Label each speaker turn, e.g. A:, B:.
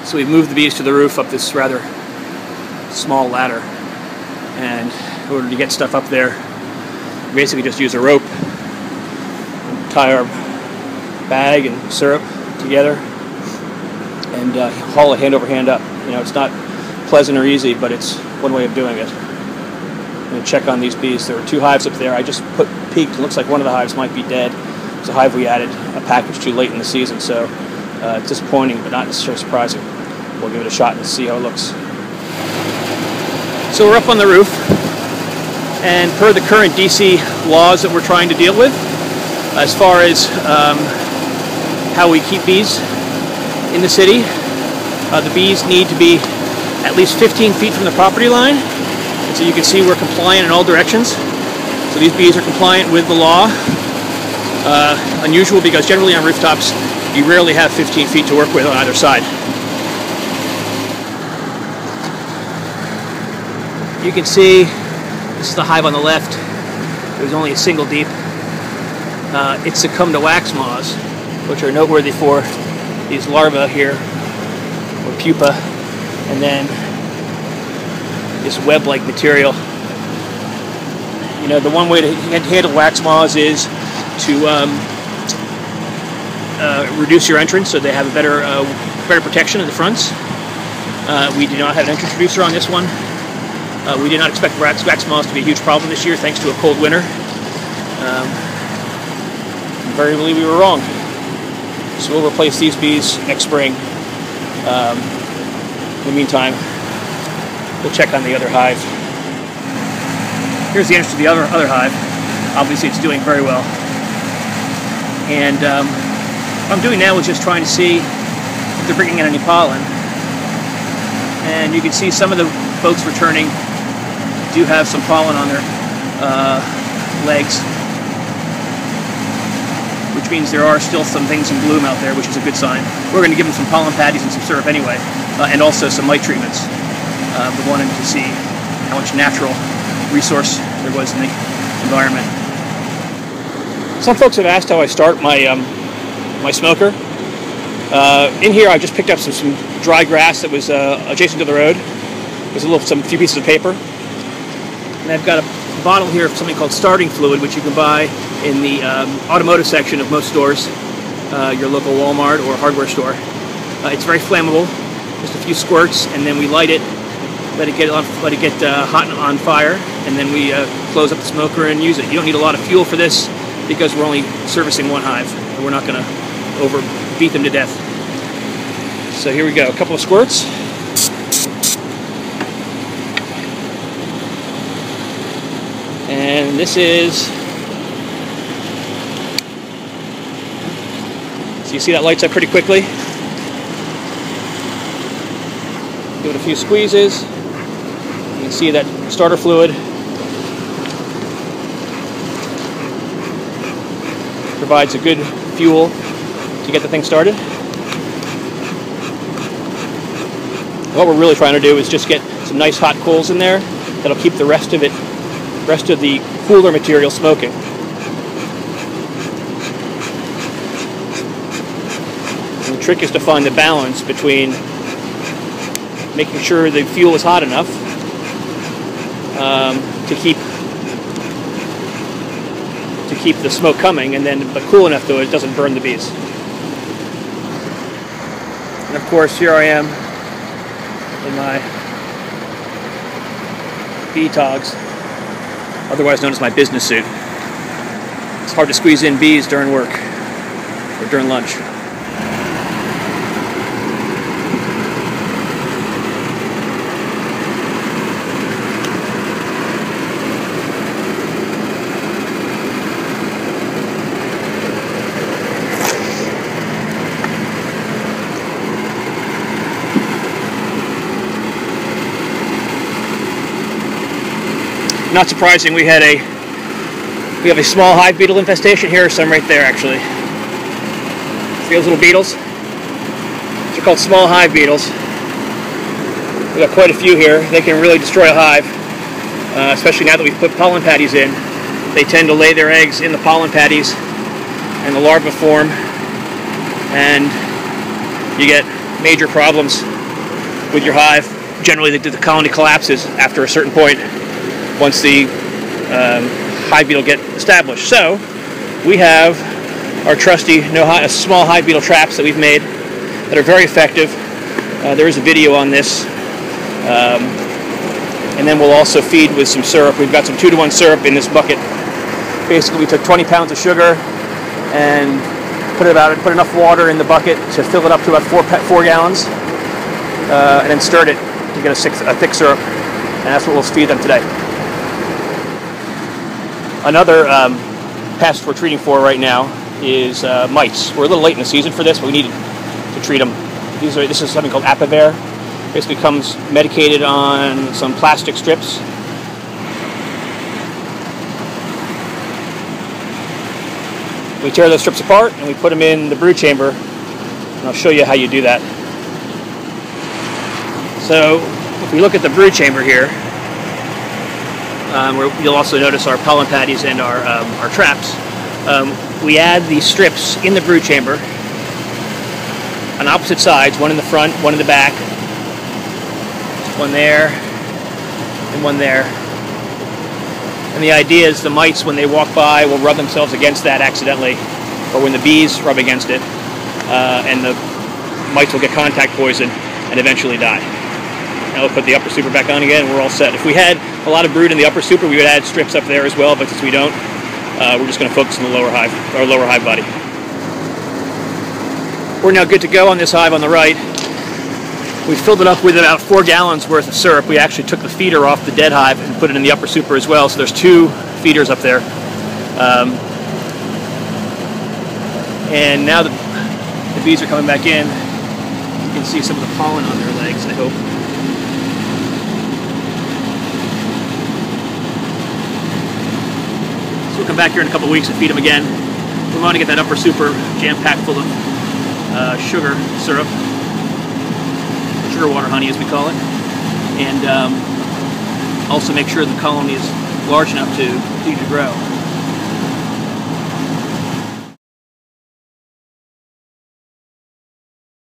A: So we moved the bees to the roof up this rather small ladder, and in order to get stuff up there, we basically just use a rope, tie our bag and syrup together, and haul it hand over hand up. You know, it's not pleasant or easy, but it's one way of doing it. I'm going to check on these bees. There were 2 hives up there. I just peeked. It looks like one of the hives might be dead. It's a hive we added a package too late in the season, so it's disappointing, but not necessarily surprising. We'll give it a shot and see how it looks. So we're up on the roof, and per the current DC laws that we're trying to deal with, as far as how we keep bees in the city, the bees need to be at least 15 feet from the property line. And so you can see we're compliant in all directions. So these bees are compliant with the law. Unusual because generally on rooftops you rarely have 15 feet to work with on either side. You can see this is the hive on the left. There's only a single deep. It succumbed to wax moths, which are noteworthy for these larvae here, or pupa, and then this web-like material. You know, the one way to handle wax moths is to reduce your entrance so they have a better protection at the fronts. We do not have an entrance reducer on this one. We did not expect wax moths to be a huge problem this year, thanks to a cold winter. Invariably, we were wrong. So we'll replace these bees next spring. In the meantime, we'll check on the other hive. Here's the entrance to the other hive. Obviously, it's doing very well. And what I'm doing now is just trying to see if they're bringing in any pollen. And you can see some of the folks returning do have some pollen on their legs, which means there are still some things in bloom out there, which is a good sign. We're going to give them some pollen patties and some syrup anyway, and also some mite treatments. We wanted to see how much natural resource there was in the environment. Some folks have asked how I start my my smoker. In here, I just picked up some dry grass that was adjacent to the road. There's a few pieces of paper. And I've got a bottle here of something called starting fluid, which you can buy in the automotive section of most stores, your local Walmart or hardware store. It's very flammable, just a few squirts, and then we light it, let it get hot and on fire, and then we close up the smoker and use it. You don't need a lot of fuel for this because we're only servicing one hive, and we're not going to beat them to death. So here we go, a couple of squirts. And this is, so you see that lights up pretty quickly. Give it a few squeezes. You can see that starter fluid provides a good fuel to get the thing started. What we're really trying to do is just get some nice hot coals in there that'll keep the rest of the cooler material smoking. And the trick is to find the balance between making sure the fuel is hot enough to keep the smoke coming, but cool enough so it doesn't burn the bees. And of course, here I am in my bee togs, otherwise known as my business suit. It's hard to squeeze in bees during work or during lunch. Not surprising, we have a small hive beetle infestation. Here are some right there, actually. See those little beetles? They're called small hive beetles. We've got quite a few here. They can really destroy a hive, especially now that we've put pollen patties in. They tend to lay their eggs in the pollen patties, and the larvae form, and you get major problems with your hive. Generally, the colony collapses after a certain point once the hive beetle get established. So we have our trusty small hive beetle traps that we've made that are very effective. There is a video on this. And then we'll also feed with some syrup. We've got some 2-to-1 syrup in this bucket. Basically, we took 20 pounds of sugar and put enough water in the bucket to fill it up to about 4 gallons, and then stirred it to get a thick syrup. And that's what we'll feed them today. Another pest we're treating for right now is mites. We're a little late in the season for this, but we needed to treat them. This is something called Apivir. Basically comes medicated on some plastic strips. We tear those strips apart and we put them in the brood chamber, and I'll show you how you do that. So if we look at the brood chamber here, where you'll also notice our pollen patties and our traps, we add these strips in the brood chamber on opposite sides, one in the front, one in the back, one there, and one there. And the idea is the mites, when they walk by, will rub themselves against that accidentally, or when the bees rub against it, and the mites will get contact poison and eventually die. Now we'll put the upper super back on again, and we're all set. If we had a lot of brood in the upper super, we would add strips up there as well, but since we don't, we're just going to focus on the lower hive body. We're now good to go on this hive on the right. We filled it up with about 4 gallons worth of syrup. We actually took the feeder off the dead hive and put it in the upper super as well, so there's 2 feeders up there. And now the bees are coming back in. You can see some of the pollen on their legs, I hope. So we'll come back here in a couple of weeks and feed them again. We want to get that upper super jam-packed full of sugar syrup. Sugar water honey, as we call it, and also make sure the colony is large enough to continue to grow.